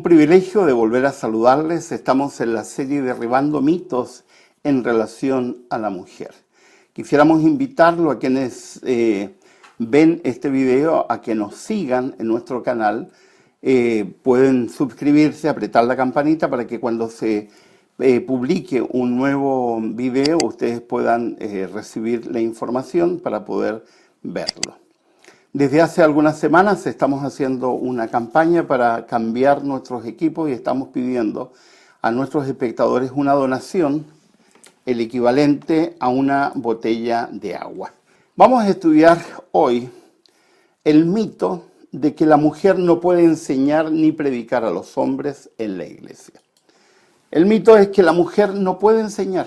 privilegio de volver a saludarles. Estamos en la serie Derribando mitos en relación a la mujer. Quisiéramos invitarlo a quienes ven este video a que nos sigan en nuestro canal. Pueden suscribirse, apretar la campanita para que cuando se publique un nuevo video ustedes puedan recibir la información para poder verlo. Desde hace algunas semanas estamos haciendo una campaña para cambiar nuestros equipos y estamos pidiendo a nuestros espectadores una donación, el equivalente a una botella de agua. Vamos a estudiar hoy el mito de que la mujer no puede enseñar ni predicar a los hombres en la iglesia. El mito es que la mujer no puede enseñar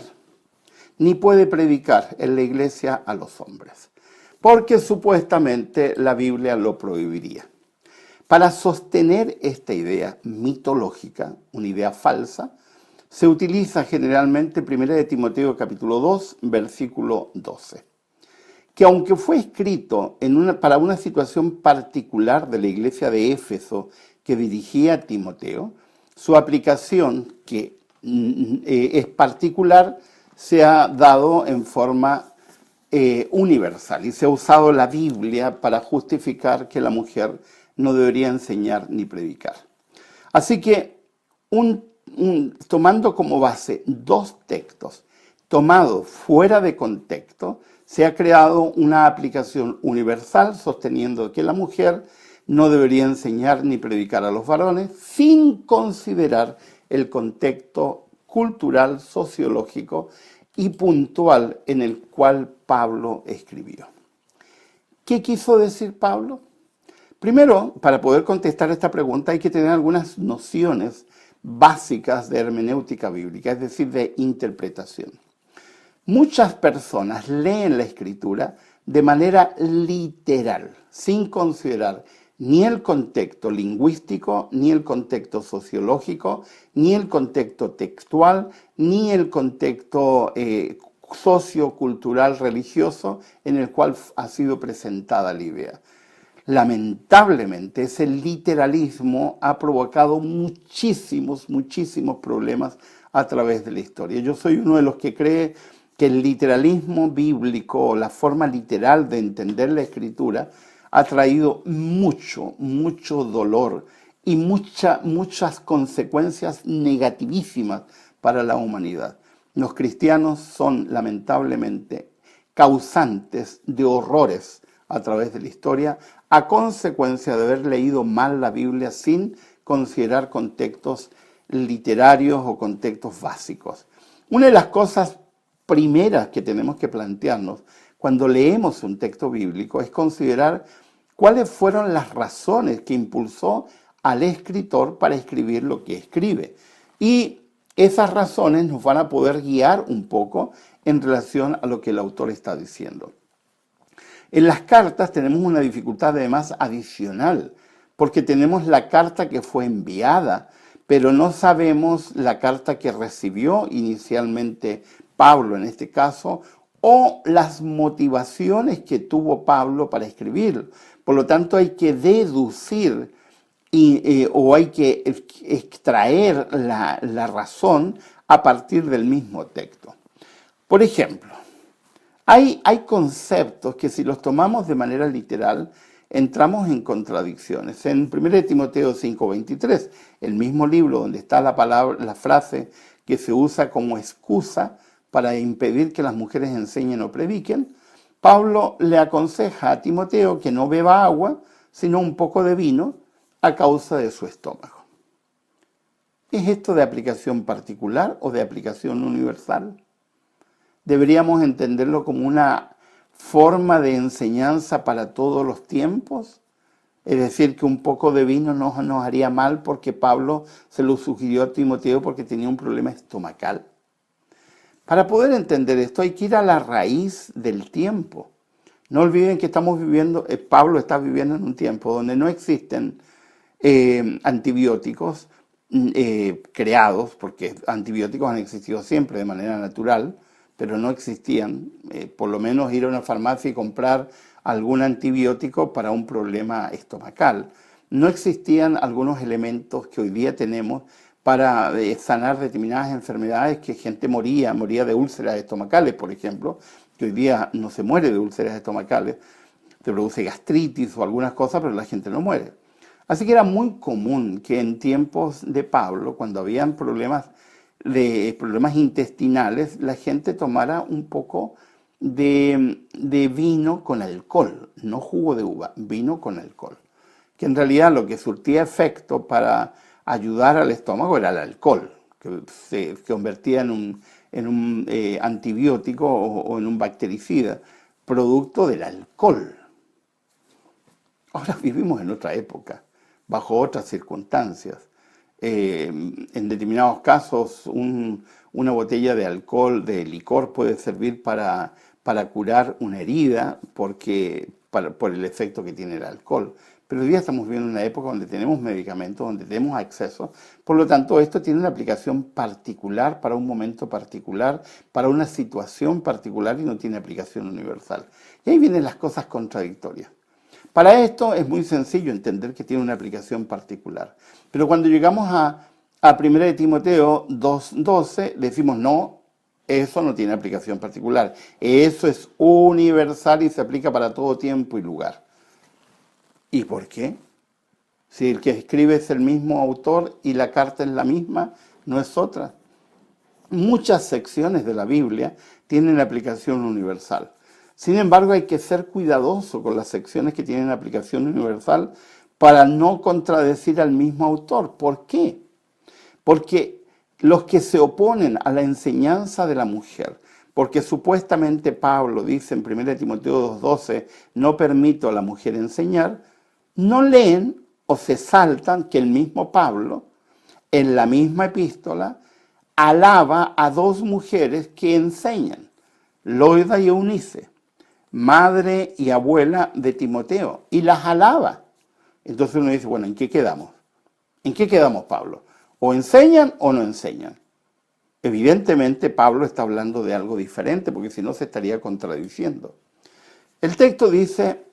ni puede predicar en la iglesia a los hombres, porque supuestamente la Biblia lo prohibiría. Para sostener esta idea mitológica, una idea falsa, se utiliza generalmente 1 Timoteo capítulo 2, versículo 12, que aunque fue escrito para una situación particular de la iglesia de Éfeso que dirigía a Timoteo, su aplicación, que es particular, se ha dado en forma universal y se ha usado la Biblia para justificar que la mujer no debería enseñar ni predicar. Así que, tomando como base dos textos tomados fuera de contexto, se ha creado una aplicación universal sosteniendo que la mujer no debería enseñar ni predicar a los varones sin considerar el contexto cultural, sociológico y puntual en el cual Pablo escribió. ¿Qué quiso decir Pablo? Primero, para poder contestar esta pregunta hay que tener algunas nociones básicas de hermenéutica bíblica, es decir, de interpretación. Muchas personas leen la Escritura de manera literal, sin considerar ni el contexto lingüístico, ni el contexto sociológico, ni el contexto textual, ni el contexto sociocultural religioso en el cual ha sido presentada la idea. Lamentablemente, ese literalismo ha provocado muchísimos problemas a través de la historia. Yo soy uno de los que cree que el literalismo bíblico, la forma literal de entender la Escritura, ha traído mucho dolor y muchas consecuencias negativísimas para la humanidad. Los cristianos son lamentablemente causantes de horrores a través de la historia a consecuencia de haber leído mal la Biblia sin considerar contextos literarios o contextos básicos. Una de las cosas primeras que tenemos que plantearnos cuando leemos un texto bíblico es considerar cuáles fueron las razones que impulsó al escritor para escribir lo que escribe. Y esas razones nos van a poder guiar un poco en relación a lo que el autor está diciendo. En las cartas tenemos una dificultad además adicional, porque tenemos la carta que fue enviada, pero no sabemos la carta que recibió inicialmente Pablo en este caso, o las motivaciones que tuvo Pablo para escribir. Por lo tanto, hay que deducir o hay que extraer la razón a partir del mismo texto. Por ejemplo, hay conceptos que si los tomamos de manera literal, entramos en contradicciones. En 1 Timoteo 5:23, el mismo libro donde está la frase que se usa como excusa para impedir que las mujeres enseñen o prediquen, Pablo le aconseja a Timoteo que no beba agua, sino un poco de vino a causa de su estómago. ¿Es esto de aplicación particular o de aplicación universal? ¿Deberíamos entenderlo como una forma de enseñanza para todos los tiempos? Es decir, que un poco de vino no nos haría mal porque Pablo se lo sugirió a Timoteo porque tenía un problema estomacal. Para poder entender esto hay que ir a la raíz del tiempo. No olviden que Pablo está viviendo en un tiempo donde no existen antibióticos creados, porque antibióticos han existido siempre de manera natural, pero no existían, por lo menos ir a una farmacia y comprar algún antibiótico para un problema estomacal. no existían algunos elementos que hoy día tenemos para sanar determinadas enfermedades que gente moría de úlceras estomacales, por ejemplo, que hoy día no se muere de úlceras estomacales, se produce gastritis o algunas cosas, pero la gente no muere. Así que era muy común que en tiempos de Pablo, cuando habían problemas intestinales, la gente tomara un poco de vino con alcohol, no jugo de uva, vino con alcohol, que en realidad lo que surtía efecto para ayudar al estómago era el alcohol, que se convertía en un antibiótico o en un bactericida, producto del alcohol. Ahora vivimos en otra época, bajo otras circunstancias. En determinados casos, una botella de alcohol, de licor, puede servir para curar una herida por el efecto que tiene el alcohol. Pero hoy día estamos viviendo una época donde tenemos medicamentos, donde tenemos acceso. Por lo tanto, esto tiene una aplicación particular para un momento particular, para una situación particular y no tiene aplicación universal. Y ahí vienen las cosas contradictorias. Para esto es muy sencillo entender que tiene una aplicación particular. Pero cuando llegamos a 1 Timoteo 2:12, decimos no, eso no tiene aplicación particular. Eso es universal y se aplica para todo tiempo y lugar. ¿Y por qué? Si el que escribe es el mismo autor y la carta es la misma, no es otra. Muchas secciones de la Biblia tienen aplicación universal. Sin embargo, hay que ser cuidadoso con las secciones que tienen aplicación universal para no contradecir al mismo autor. ¿Por qué? Porque los que se oponen a la enseñanza de la mujer, porque supuestamente Pablo dice en 1 Timoteo 2:12, no permito a la mujer enseñar, no leen o se saltan que el mismo Pablo, en la misma epístola, alaba a dos mujeres que enseñan, Loida y Eunice, madre y abuela de Timoteo, y las alaba. Entonces uno dice, bueno, ¿en qué quedamos? ¿En qué quedamos, Pablo? ¿O enseñan o no enseñan? Evidentemente Pablo está hablando de algo diferente, porque si no se estaría contradiciendo. El texto dice,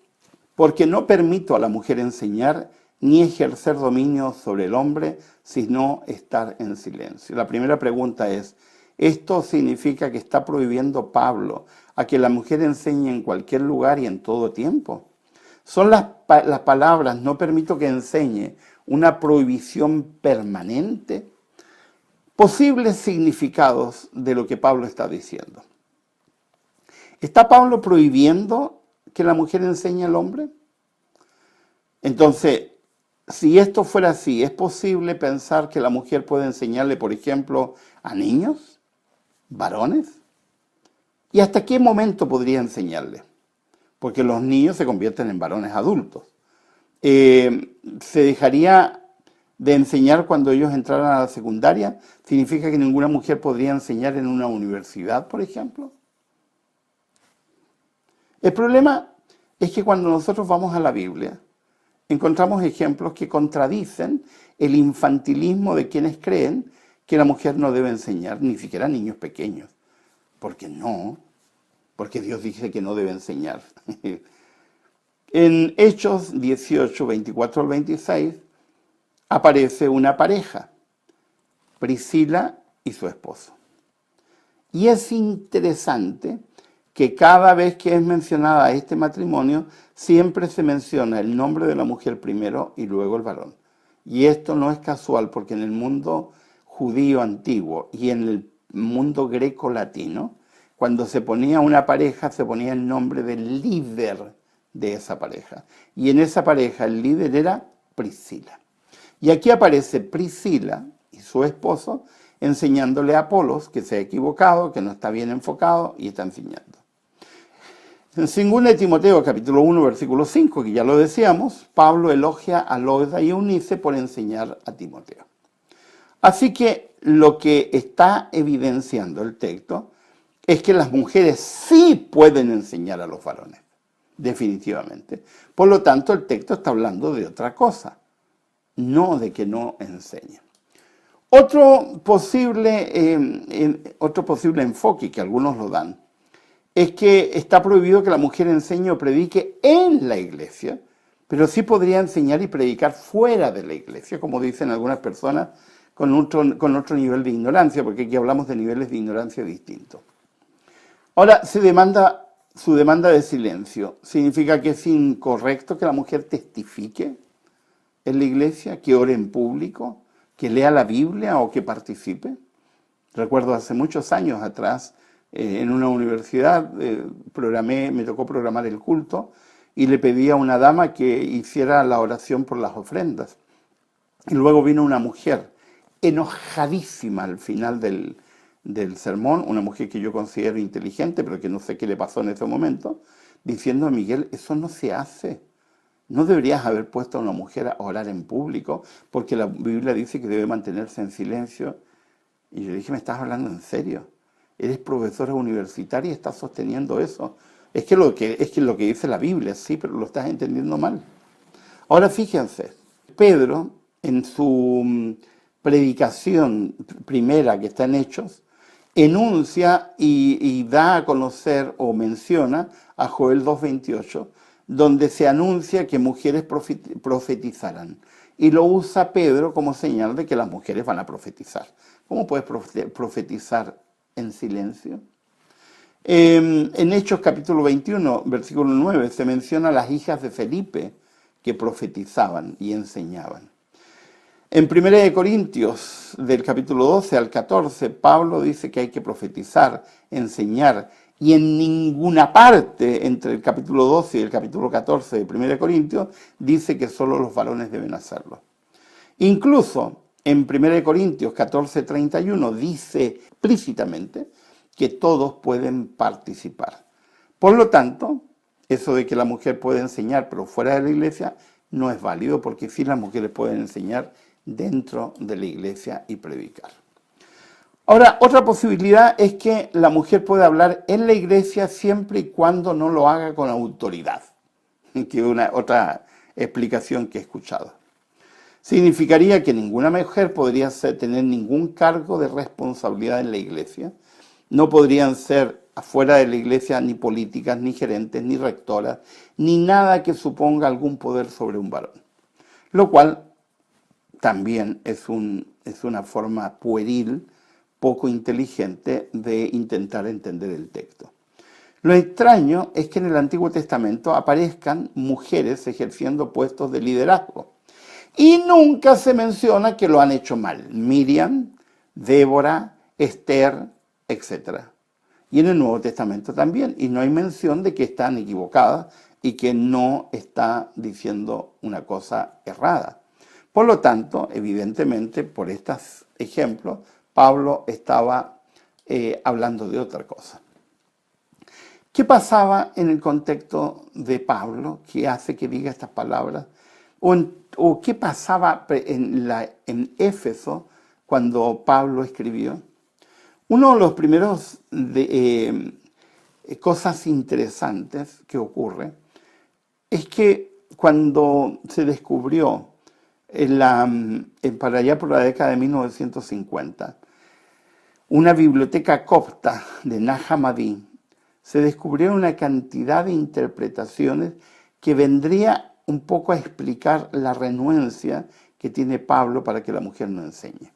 porque no permito a la mujer enseñar ni ejercer dominio sobre el hombre, sino estar en silencio. La primera pregunta es, ¿esto significa que está prohibiendo Pablo a que la mujer enseñe en cualquier lugar y en todo tiempo? ¿Son las palabras no permito que enseñe una prohibición permanente? Posibles significados de lo que Pablo está diciendo. ¿Está Pablo prohibiendo que la mujer enseñe al hombre? Entonces, si esto fuera así, ¿es posible pensar que la mujer puede enseñarle, por ejemplo, a niños, varones? ¿Y hasta qué momento podría enseñarle? Porque los niños se convierten en varones adultos. ¿Se dejaría de enseñar cuando ellos entraran a la secundaria? ¿Significa que ninguna mujer podría enseñar en una universidad, por ejemplo? El problema es que cuando nosotros vamos a la Biblia, encontramos ejemplos que contradicen el infantilismo de quienes creen que la mujer no debe enseñar, ni siquiera a niños pequeños. Porque no, porque Dios dice que no debe enseñar. En Hechos 18, 24 al 26, aparece una pareja, Priscila y su esposo. Y es interesante que cada vez que es mencionada este matrimonio, siempre se menciona el nombre de la mujer primero y luego el varón. Y esto no es casual, porque en el mundo judío antiguo y en el mundo greco-latino, cuando se ponía una pareja, se ponía el nombre del líder de esa pareja. Y en esa pareja el líder era Priscila. Y aquí aparece Priscila y su esposo enseñándole a Apolos que se ha equivocado, que no está bien enfocado y está enseñando. En 2 Timoteo capítulo 1 versículo 5, que ya lo decíamos, Pablo elogia a Loida y Eunice por enseñar a Timoteo. Así que lo que está evidenciando el texto es que las mujeres sí pueden enseñar a los varones, definitivamente. Por lo tanto, el texto está hablando de otra cosa, no de que no enseñen. Otro posible enfoque, que algunos lo dan, es que está prohibido que la mujer enseñe o predique en la iglesia, pero sí podría enseñar y predicar fuera de la iglesia, como dicen algunas personas, con otro nivel de ignorancia, porque aquí hablamos de niveles de ignorancia distintos. Ahora, su demanda de silencio. ¿Significa que es incorrecto que la mujer testifique en la iglesia, que ore en público, que lea la Biblia o que participe? Recuerdo hace muchos años atrás, en una universidad, me tocó programar el culto y le pedí a una dama que hiciera la oración por las ofrendas. Y luego vino una mujer enojadísima al final del sermón, una mujer que yo considero inteligente, pero que no sé qué le pasó en ese momento, diciendo: Miguel, eso no se hace. No deberías haber puesto a una mujer a orar en público, porque la Biblia dice que debe mantenerse en silencio. Y yo le dije: ¿me estás hablando en serio? Eres profesora universitaria y estás sosteniendo eso. Es que lo que dice la Biblia, sí, pero lo estás entendiendo mal. Ahora fíjense, Pedro, en su predicación primera que está en Hechos, enuncia y da a conocer o menciona a Joel 2:28, donde se anuncia que mujeres profetizaran. Y lo usa Pedro como señal de que las mujeres van a profetizar. ¿Cómo puedes profetizar en silencio? En Hechos capítulo 21, versículo 9, se menciona a las hijas de Felipe que profetizaban y enseñaban. En 1 Corintios, del capítulo 12 al 14, Pablo dice que hay que profetizar, enseñar, y en ninguna parte entre el capítulo 12 y el capítulo 14 de 1 Corintios dice que solo los varones deben hacerlo. Incluso en 1 Corintios 14:31 dice explícitamente que todos pueden participar. Por lo tanto, eso de que la mujer puede enseñar pero fuera de la iglesia no es válido, porque sí las mujeres pueden enseñar dentro de la iglesia y predicar. Ahora, otra posibilidad es que la mujer pueda hablar en la iglesia siempre y cuando no lo haga con autoridad, que es otra explicación que he escuchado. Significaría que ninguna mujer podría tener ningún cargo de responsabilidad en la iglesia. No podrían ser afuera de la iglesia ni políticas, ni gerentes, ni rectoras, ni nada que suponga algún poder sobre un varón. Lo cual también es una forma pueril, poco inteligente de intentar entender el texto. Lo extraño es que en el Antiguo Testamento aparezcan mujeres ejerciendo puestos de liderazgo. Y nunca se menciona que lo han hecho mal. Miriam, Débora, Esther, etc. Y en el Nuevo Testamento también. Y no hay mención de que están equivocadas y que no está diciendo una cosa errada. Por lo tanto, evidentemente, por estos ejemplos, Pablo estaba hablando de otra cosa. ¿Qué pasaba en el contexto de Pablo que hace que diga estas palabras? ¿O qué pasaba en Éfeso cuando Pablo escribió? Uno de los primeros cosas interesantes que ocurre es que cuando se descubrió para allá por la década de 1950, una biblioteca copta de Nag Hammadi, se descubrieron una cantidad de interpretaciones que vendría un poco a explicar la renuencia que tiene Pablo para que la mujer no enseñe.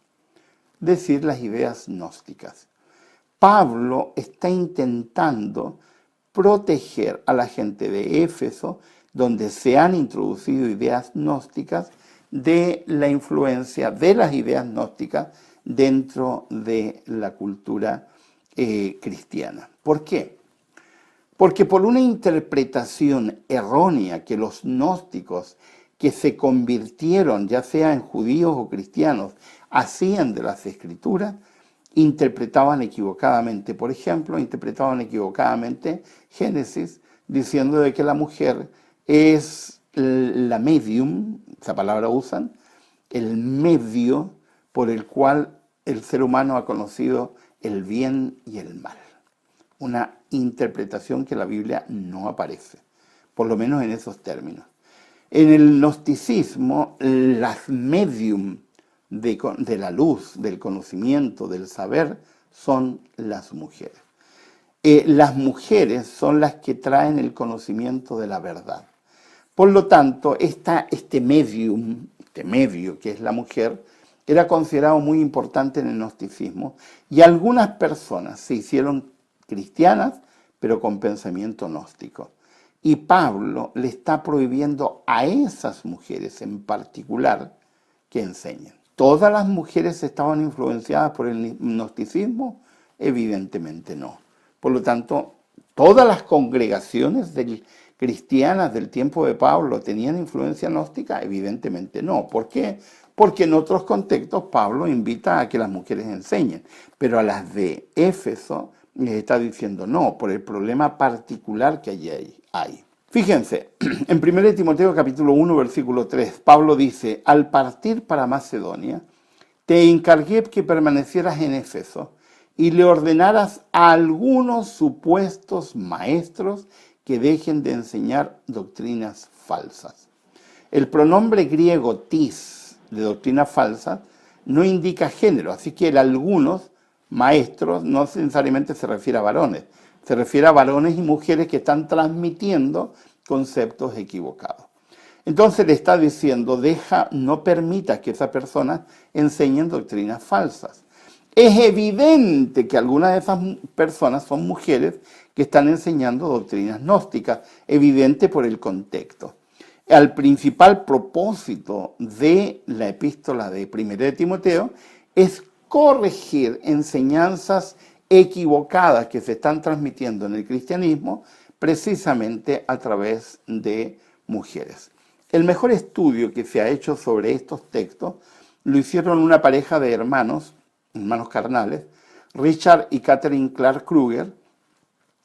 Es decir, las ideas gnósticas. Pablo está intentando proteger a la gente de Éfeso, donde se han introducido ideas gnósticas, de la influencia de las ideas gnósticas dentro de la cultura cristiana. ¿Por qué? Porque por una interpretación errónea que los gnósticos que se convirtieron, ya sea en judíos o cristianos, hacían de las escrituras, interpretaban equivocadamente. Por ejemplo, interpretaban equivocadamente Génesis, diciendo de que la mujer es la medium, esa palabra usan, el medio por el cual el ser humano ha conocido el bien y el mal. Una interpretación que en la Biblia no aparece, por lo menos en esos términos. En el gnosticismo, las medium de la luz, del conocimiento, del saber, son las mujeres. Las mujeres son las que traen el conocimiento de la verdad. Por lo tanto, este medio que es la mujer, era considerado muy importante en el gnosticismo y algunas personas se hicieron cristianas, pero con pensamiento gnóstico. Y Pablo le está prohibiendo a esas mujeres en particular que enseñen. ¿Todas las mujeres estaban influenciadas por el gnosticismo? Evidentemente no. Por lo tanto, ¿todas las congregaciones cristianas del tiempo de Pablo tenían influencia gnóstica? Evidentemente no. ¿Por qué? Porque en otros contextos Pablo invita a que las mujeres enseñen, pero a las de Éfeso les está diciendo no, por el problema particular que allí hay. Fíjense, en 1 Timoteo capítulo 1, versículo 3, Pablo dice, al partir para Macedonia, te encargué que permanecieras en Éfeso y le ordenaras a algunos supuestos maestros que dejen de enseñar doctrinas falsas. El pronombre griego tis, de doctrina falsa, no indica género, así que el algunos maestros no necesariamente se refiere a varones, se refiere a varones y mujeres que están transmitiendo conceptos equivocados. Entonces le está diciendo, no permitas que esas personas enseñen doctrinas falsas. Es evidente que algunas de esas personas son mujeres que están enseñando doctrinas gnósticas, evidente por el contexto. El principal propósito de la epístola de 1 de Timoteo es corregir enseñanzas equivocadas que se están transmitiendo en el cristianismo precisamente a través de mujeres. El mejor estudio que se ha hecho sobre estos textos lo hicieron una pareja de hermanos carnales, Richard y Catherine Clark Kruger,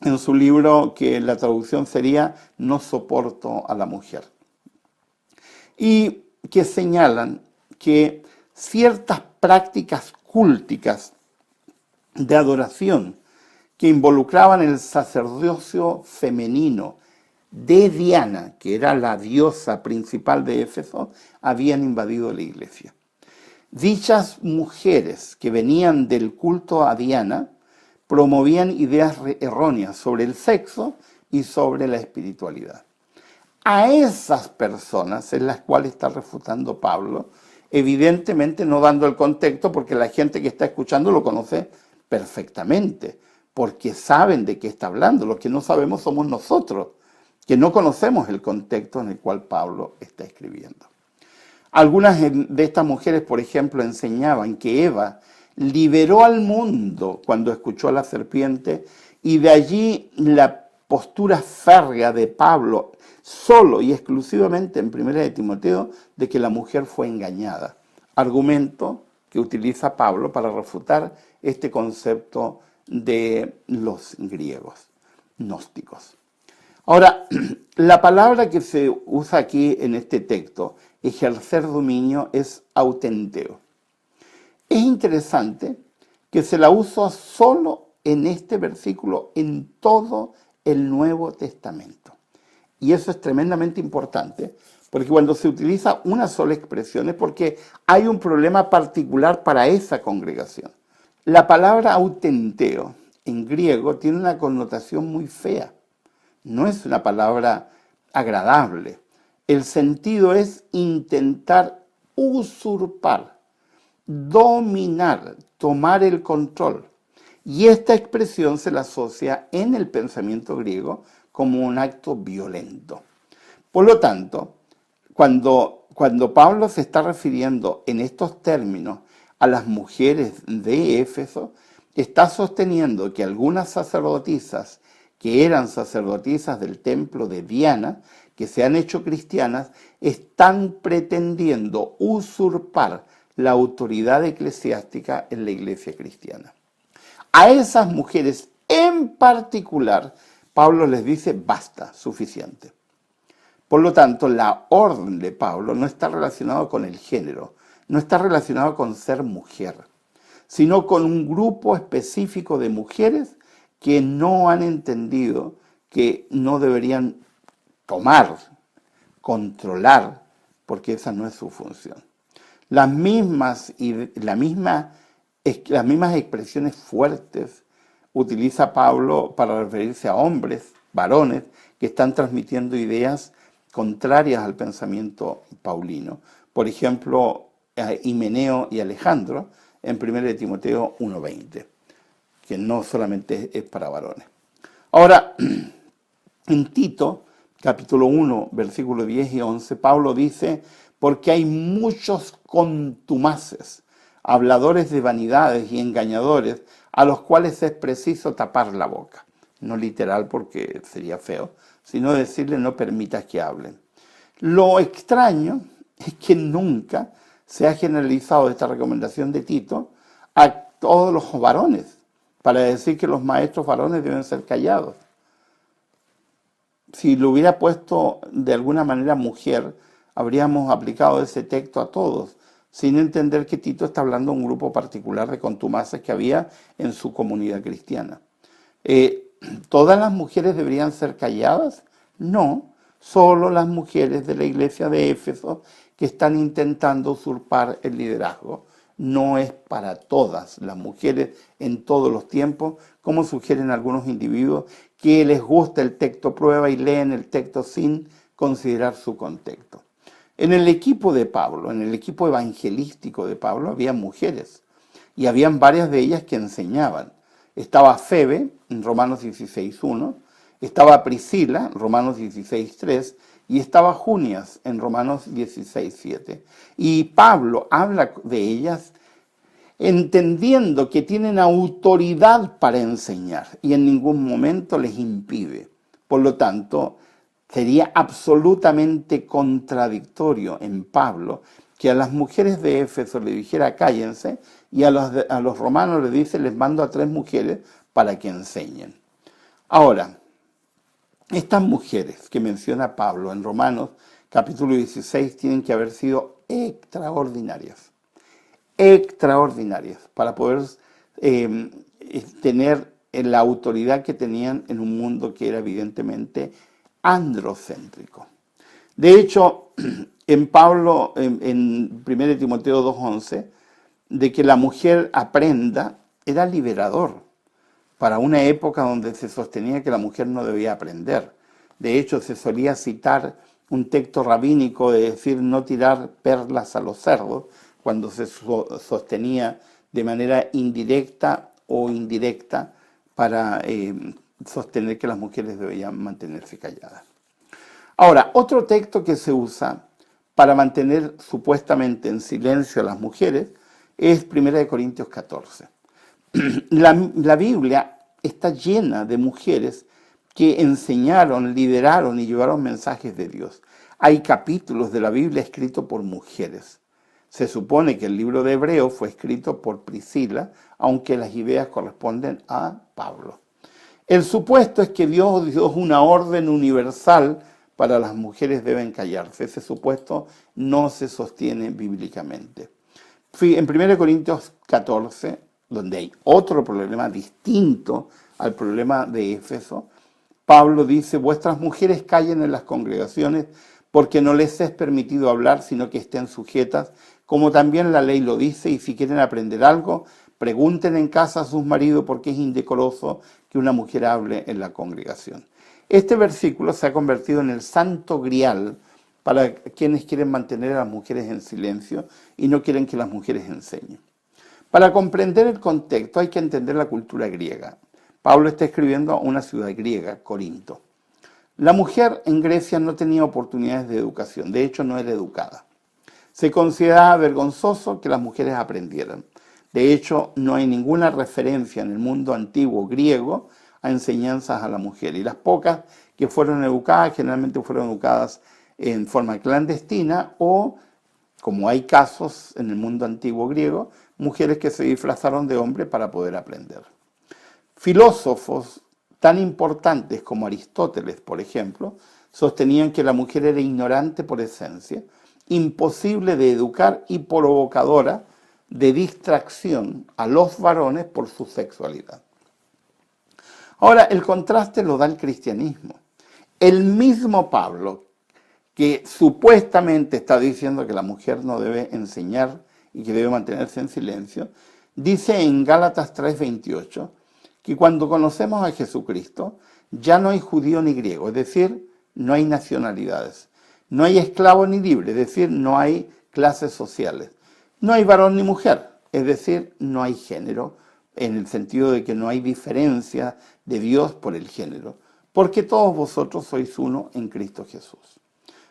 en su libro que la traducción sería No soporto a la mujer. Y que señalan que ciertas prácticas cúlticas de adoración que involucraban el sacerdocio femenino de Diana, que era la diosa principal de Éfeso, habían invadido la iglesia. Dichas mujeres que venían del culto a Diana promovían ideas erróneas sobre el sexo y sobre la espiritualidad. A esas personas es las cuales está refutando Pablo, evidentemente no dando el contexto porque la gente que está escuchando lo conoce perfectamente, porque saben de qué está hablando. Lo que no sabemos somos nosotros, que no conocemos el contexto en el cual Pablo está escribiendo. Algunas de estas mujeres, por ejemplo, enseñaban que Eva liberó al mundo cuando escuchó a la serpiente y de allí la postura férrea de Pablo solo y exclusivamente en 1 de Timoteo de que la mujer fue engañada. Argumento que utiliza Pablo para refutar este concepto de los griegos gnósticos. Ahora, la palabra que se usa aquí en este texto, ejercer dominio, es autenteo. Es interesante que se la usa solo en este versículo en todo el Nuevo Testamento. Y eso es tremendamente importante, porque cuando se utiliza una sola expresión es porque hay un problema particular para esa congregación. La palabra autenteo en griego tiene una connotación muy fea. No es una palabra agradable. El sentido es intentar usurpar, dominar, tomar el control. Y esta expresión se la asocia en el pensamiento griego como un acto violento. Por lo tanto, cuando Pablo se está refiriendo en estos términos a las mujeres de Éfeso, está sosteniendo que algunas sacerdotisas que eran sacerdotisas del templo de Diana, que se han hecho cristianas, están pretendiendo usurpar la autoridad eclesiástica en la iglesia cristiana. A esas mujeres en particular, Pablo les dice, basta, suficiente. Por lo tanto, la orden de Pablo no está relacionada con el género, no está relacionada con ser mujer, sino con un grupo específico de mujeres que no han entendido que no deberían tomar, controlar, porque esa no es su función. Las mismas expresiones fuertes utiliza Pablo para referirse a hombres, varones, que están transmitiendo ideas contrarias al pensamiento paulino. Por ejemplo, Himeneo y Alejandro en 1 Timoteo 1:20, que no solamente es para varones. Ahora, en Tito, capítulo 1, versículos 10 y 11, Pablo dice, porque hay muchos contumaces, habladores de vanidades y engañadores, a los cuales es preciso tapar la boca. No literal porque sería feo, sino decirle no permitas que hablen. Lo extraño es que nunca se ha generalizado esta recomendación de Tito a todos los varones, para decir que los maestros varones deben ser callados. Si lo hubiera puesto de alguna manera mujer, habríamos aplicado ese texto a todos, sin entender que Tito está hablando de un grupo particular de contumaces que había en su comunidad cristiana. ¿Todas las mujeres deberían ser calladas? No, solo las mujeres de la iglesia de Éfeso que están intentando usurpar el liderazgo. No es para todas las mujeres en todos los tiempos, como sugieren algunos individuos que les gusta el texto prueba y leen el texto sin considerar su contexto. En el equipo de Pablo, en el equipo evangelístico de Pablo, había mujeres y habían varias de ellas que enseñaban. Estaba Febe, en Romanos 16:1, estaba Priscila, Romanos 16:3, y estaba Junias, en Romanos 16:7. Y Pablo habla de ellas entendiendo que tienen autoridad para enseñar y en ningún momento les impide. Por lo tanto, sería absolutamente contradictorio en Pablo que a las mujeres de Éfeso le dijera cállense y a los romanos le dice les mando a 3 mujeres para que enseñen. Ahora, estas mujeres que menciona Pablo en Romanos capítulo 16 tienen que haber sido extraordinarias para poder tener la autoridad que tenían en un mundo que era evidentemente androcéntrico. De hecho, en Pablo, en 1 Timoteo 2:11, de que la mujer aprenda, era liberador para una época donde se sostenía que la mujer no debía aprender. De hecho, se solía citar un texto rabínico de decir no tirar perlas a los cerdos, cuando se sostenía de manera indirecta o indirecta para sostener que las mujeres debían mantenerse calladas. Ahora, otro texto que se usa para mantener supuestamente en silencio a las mujeres es 1 Corintios 14. La Biblia está llena de mujeres que enseñaron, lideraron y llevaron mensajes de Dios. Hay capítulos de la Biblia escritos por mujeres. Se supone que el libro de Hebreos fue escrito por Priscila, aunque las ideas corresponden a Pablo. El supuesto es que Dios dio una orden universal para las mujeres deben callarse. Ese supuesto no se sostiene bíblicamente. En 1 Corintios 14, donde hay otro problema distinto al problema de Éfeso, Pablo dice, vuestras mujeres callen en las congregaciones porque no les es permitido hablar, sino que estén sujetas, como también la ley lo dice, y si quieren aprender algo, pregunten en casa a sus maridos porque es indecoroso que una mujer hable en la congregación. Este versículo se ha convertido en el santo grial para quienes quieren mantener a las mujeres en silencio y no quieren que las mujeres enseñen. Para comprender el contexto hay que entender la cultura griega. Pablo está escribiendo a una ciudad griega, Corinto. La mujer en Grecia no tenía oportunidades de educación, de hecho no era educada. Se consideraba vergonzoso que las mujeres aprendieran. De hecho, no hay ninguna referencia en el mundo antiguo griego a enseñanzas a la mujer. Y las pocas que fueron educadas, generalmente fueron educadas en forma clandestina o, como hay casos en el mundo antiguo griego, mujeres que se disfrazaron de hombre para poder aprender. Filósofos tan importantes como Aristóteles, por ejemplo, sostenían que la mujer era ignorante por esencia, imposible de educar y provocadora de distracción a los varones por su sexualidad. Ahora, el contraste lo da el cristianismo. El mismo Pablo, que supuestamente está diciendo que la mujer no debe enseñar y que debe mantenerse en silencio, dice en Gálatas 3:28 que cuando conocemos a Jesucristo ya no hay judío ni griego, es decir, no hay nacionalidades, No hay esclavo ni libre, es decir, no hay clases sociales. No hay varón ni mujer, es decir, no hay género, en el sentido de que no hay diferencia de Dios por el género, porque todos vosotros sois uno en Cristo Jesús.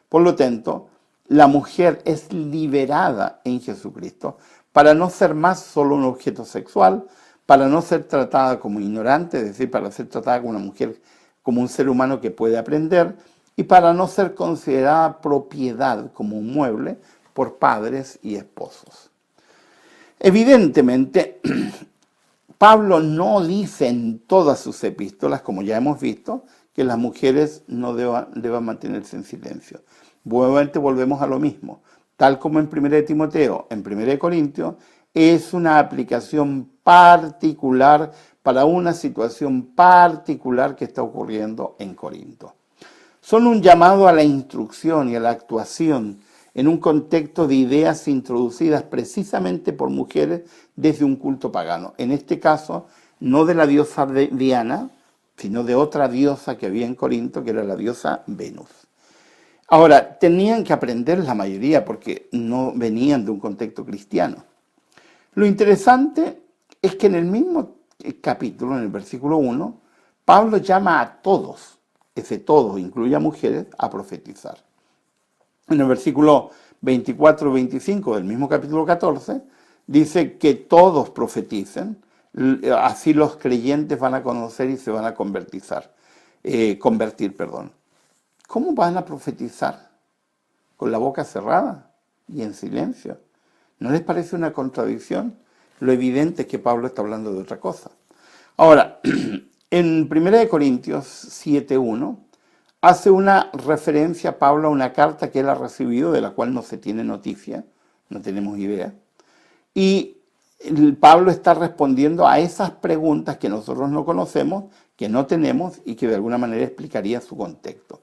Por lo tanto, la mujer es liberada en Jesucristo para no ser más solo un objeto sexual, para no ser tratada como ignorante, es decir, para ser tratada como una mujer, como un ser humano que puede aprender, y para no ser considerada propiedad como un mueble por padres y esposos. Evidentemente, Pablo no dice en todas sus epístolas, como ya hemos visto, que las mujeres no deban mantenerse en silencio. Nuevamente volvemos a lo mismo. Tal como en 1 Timoteo, en 1 Corintios, es una aplicación particular para una situación particular que está ocurriendo en Corinto. Son un llamado a la instrucción y a la actuación en un contexto de ideas introducidas precisamente por mujeres desde un culto pagano. En este caso, no de la diosa Diana, sino de otra diosa que había en Corinto, que era la diosa Venus. Ahora, tenían que aprender la mayoría porque no venían de un contexto cristiano. Lo interesante es que en el mismo capítulo, en el versículo 1, Pablo llama a todos, ese todos incluye a mujeres, a profetizar. En el versículo 24 y 25 del mismo capítulo 14, dice que todos profeticen, así los creyentes van a conocer y se van a convertir. ¿Cómo van a profetizar? ¿Con la boca cerrada y en silencio? ¿No les parece una contradicción? Lo evidente es que Pablo está hablando de otra cosa. Ahora, en 1 Corintios 7:1 hace una referencia Pablo a una carta que él ha recibido, de la cual no se tiene noticia, no tenemos idea. Y Pablo está respondiendo a esas preguntas que nosotros no conocemos, que no tenemos y que de alguna manera explicaría su contexto.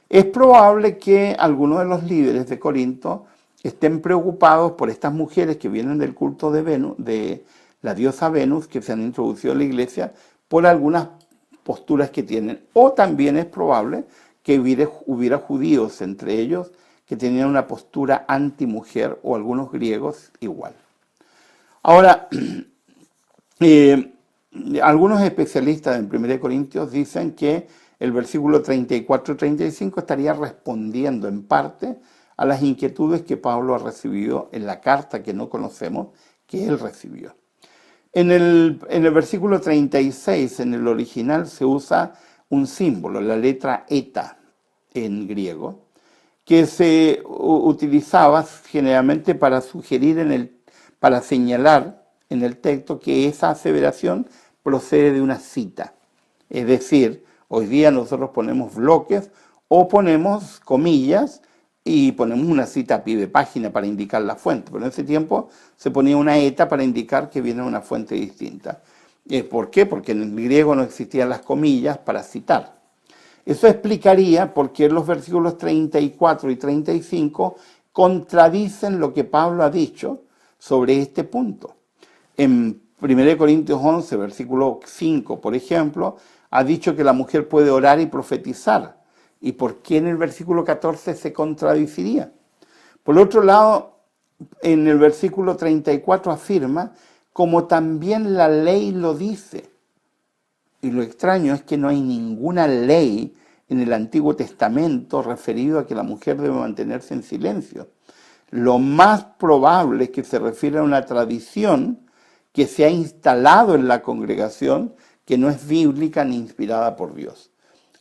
Es probable que algunos de los líderes de Corinto estén preocupados por estas mujeres que vienen del culto de Venus, de la diosa Venus, que se han introducido en la iglesia, por algunas posturas que tienen. O también es probable que hubiera judíos entre ellos que tenían una postura antimujer, o algunos griegos igual. Ahora, algunos especialistas en 1 Corintios dicen que el versículo 34 y 35 estaría respondiendo en parte a las inquietudes que Pablo ha recibido en la carta que no conocemos, que él recibió. En el versículo 36, en el original, se usa un símbolo, la letra eta en griego, que se utilizaba generalmente para sugerir, para señalar en el texto que esa aseveración procede de una cita. Es decir, hoy día nosotros ponemos bloques o ponemos comillas y ponemos una cita a pie de página para indicar la fuente, pero en ese tiempo se ponía una eta para indicar que viene de una fuente distinta. ¿Por qué? Porque en el griego no existían las comillas para citar. Eso explicaría por qué los versículos 34 y 35 contradicen lo que Pablo ha dicho sobre este punto. En 1 Corintios 11, versículo 5, por ejemplo, ha dicho que la mujer puede orar y profetizar. ¿Y por qué en el versículo 14 se contradeciría? Por otro lado, en el versículo 34 afirma, como también la ley lo dice. Y lo extraño es que no hay ninguna ley en el Antiguo Testamento referido a que la mujer debe mantenerse en silencio. Lo más probable es que se refiere a una tradición que se ha instalado en la congregación, que no es bíblica ni inspirada por Dios.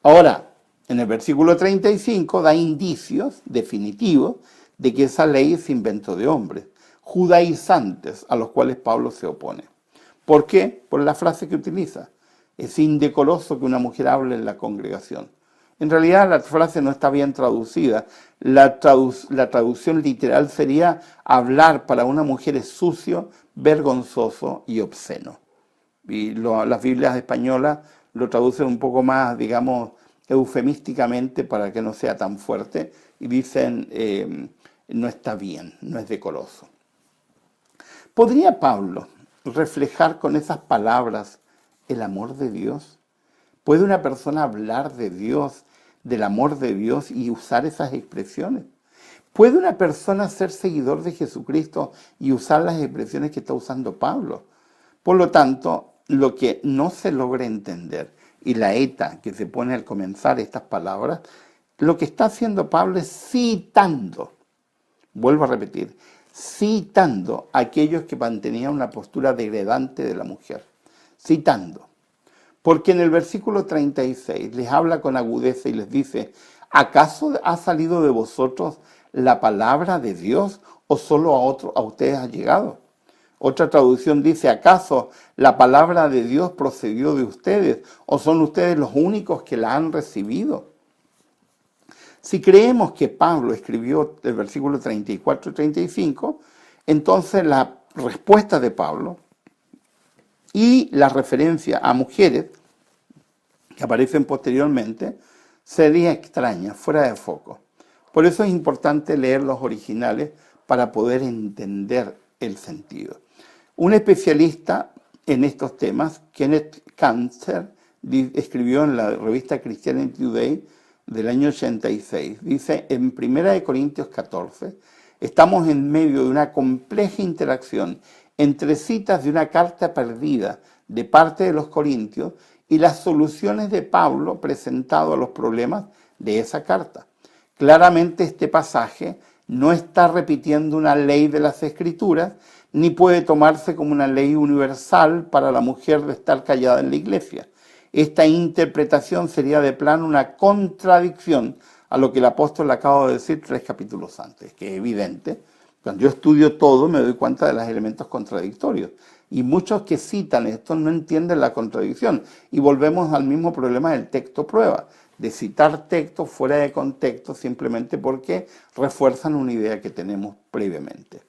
Ahora, en el versículo 35 da indicios definitivos de que esa ley es invento de hombres, judaizantes, a los cuales Pablo se opone. ¿Por qué? Por la frase que utiliza. Es indecoroso que una mujer hable en la congregación. En realidad la frase no está bien traducida. La traducción literal sería: hablar para una mujer es sucio, vergonzoso y obsceno. Y las Biblias españolas lo traducen un poco más, digamos, eufemísticamente para que no sea tan fuerte, y dicen no está bien, no es decoroso. ¿Podría Pablo reflejar con esas palabras el amor de Dios? ¿Puede una persona hablar de Dios del amor de Dios y usar esas expresiones? ¿Puede una persona ser seguidor de Jesucristo y usar las expresiones que está usando Pablo? Por lo tanto, lo que no se logra entender, y la eta que se pone al comenzar estas palabras, lo que está haciendo Pablo es citando, vuelvo a repetir, citando a aquellos que mantenían una postura degradante de la mujer. Citando. Porque en el versículo 36 les habla con agudeza y les dice, ¿acaso ha salido de vosotros la palabra de Dios o solo a ustedes ha llegado? Otra traducción dice, ¿acaso la palabra de Dios procedió de ustedes o son ustedes los únicos que la han recibido? Si creemos que Pablo escribió el versículo 34 y 35, entonces la respuesta de Pablo y la referencia a mujeres que aparecen posteriormente sería extraña, fuera de foco. Por eso es importante leer los originales para poder entender el sentido. Un especialista en estos temas, Kenneth Cancer, escribió en la revista Christianity Today del año 86, dice, en 1 Corintios 14, estamos en medio de una compleja interacción entre citas de una carta perdida de parte de los corintios y las soluciones de Pablo presentado a los problemas de esa carta. Claramente este pasaje no está repitiendo una ley de las Escrituras, ni puede tomarse como una ley universal para la mujer de estar callada en la iglesia. Esta interpretación sería de plano una contradicción a lo que el apóstol acaba de decir 3 capítulos antes, que es evidente. Cuando yo estudio todo me doy cuenta de los elementos contradictorios. Y muchos que citan esto no entienden la contradicción. Y volvemos al mismo problema del texto prueba, de citar textos fuera de contexto simplemente porque refuerzan una idea que tenemos previamente.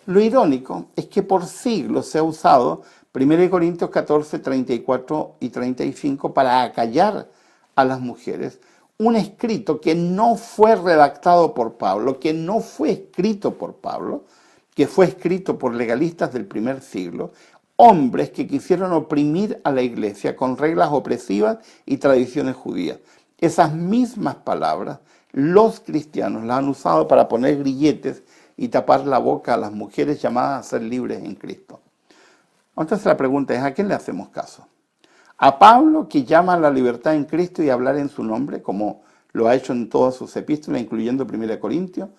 Lo irónico es que por siglos se ha usado 1 Corintios 14, 34 y 35 para acallar a las mujeres, un escrito que no fue redactado por Pablo, que no fue escrito por Pablo, que fue escrito por legalistas del primer siglo, hombres que quisieron oprimir a la iglesia con reglas opresivas y tradiciones judías. Esas mismas palabras los cristianos las han usado para poner grilletes y tapar la boca a las mujeres llamadas a ser libres en Cristo. Entonces la pregunta es, ¿a quién le hacemos caso? ¿A Pablo, que llama a la libertad en Cristo y a hablar en su nombre, como lo ha hecho en todas sus epístolas, incluyendo 1 Corintios?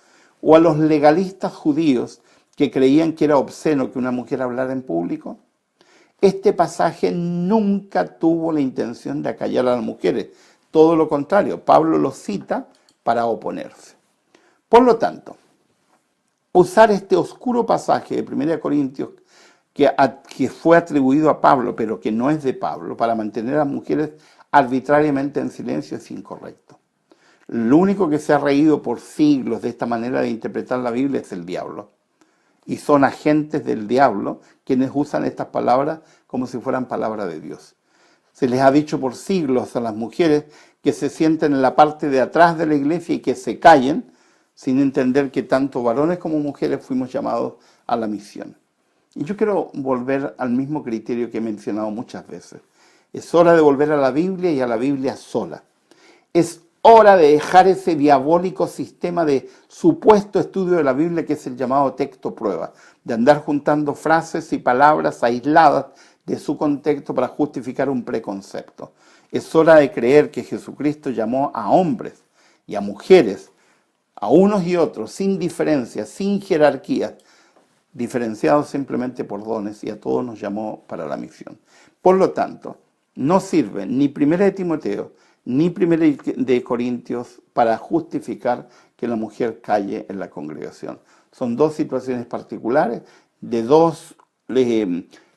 ¿O a los legalistas judíos que creían que era obsceno que una mujer hablara en público? Este pasaje nunca tuvo la intención de acallar a las mujeres. Todo lo contrario, Pablo lo cita para oponerse. Por lo tanto, usar este oscuro pasaje de 1 Corintios que fue atribuido a Pablo, pero que no es de Pablo, para mantener a las mujeres arbitrariamente en silencio es incorrecto. Lo único que se ha reído por siglos de esta manera de interpretar la Biblia es el diablo. Y son agentes del diablo quienes usan estas palabras como si fueran palabras de Dios. Se les ha dicho por siglos a las mujeres que se sienten en la parte de atrás de la iglesia y que se callen, sin entender que tanto varones como mujeres fuimos llamados a la misión. Y yo quiero volver al mismo criterio que he mencionado muchas veces. Es hora de volver a la Biblia y a la Biblia sola. Es hora de dejar ese diabólico sistema de supuesto estudio de la Biblia que es el llamado texto prueba, de andar juntando frases y palabras aisladas de su contexto para justificar un preconcepto. Es hora de creer que Jesucristo llamó a hombres y a mujeres, a unos y otros, sin diferencias, sin jerarquías, diferenciados simplemente por dones, y a todos nos llamó para la misión. Por lo tanto, no sirve ni 1 de Timoteo ni 1 de Corintios para justificar que la mujer calle en la congregación. Son dos situaciones particulares de dos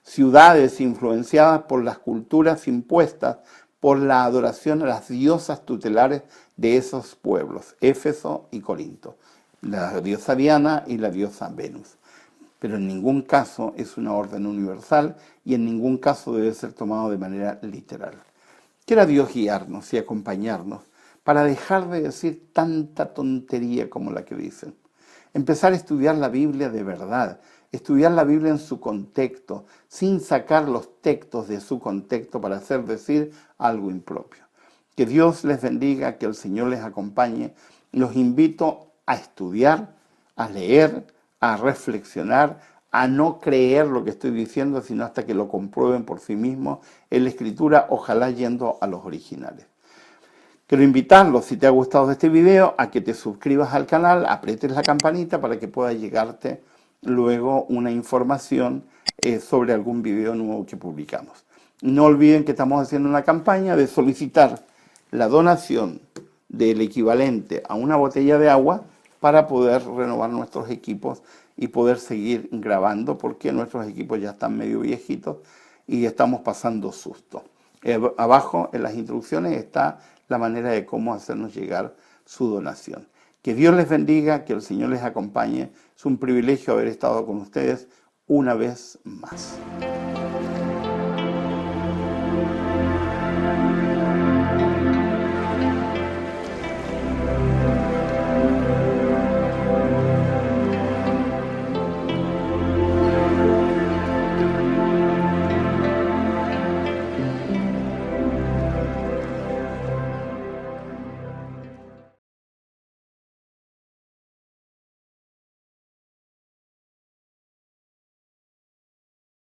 ciudades influenciadas por las culturas impuestas por la adoración a las diosas tutelares de esos pueblos, Éfeso y Corinto, la diosa Diana y la diosa Venus. Pero en ningún caso es una orden universal y en ningún caso debe ser tomado de manera literal. Quiera Dios guiarnos y acompañarnos para dejar de decir tanta tontería como la que dicen. Empezar a estudiar la Biblia de verdad, estudiar la Biblia en su contexto, sin sacar los textos de su contexto para hacer decir algo impropio. Que Dios les bendiga, que el Señor les acompañe. Los invito a estudiar, a leer, a reflexionar, a no creer lo que estoy diciendo, sino hasta que lo comprueben por sí mismos en la Escritura, ojalá yendo a los originales. Quiero invitarlos, si te ha gustado este video, a que te suscribas al canal, aprietes la campanita para que pueda llegarte luego una información sobre algún video nuevo que publicamos. No olviden que estamos haciendo una campaña de solicitar la donación del equivalente a una botella de agua para poder renovar nuestros equipos y poder seguir grabando, porque nuestros equipos ya están medio viejitos y estamos pasando susto. Abajo en las instrucciones está la manera de cómo hacernos llegar su donación. Que Dios les bendiga, que el Señor les acompañe. Es un privilegio haber estado con ustedes una vez más.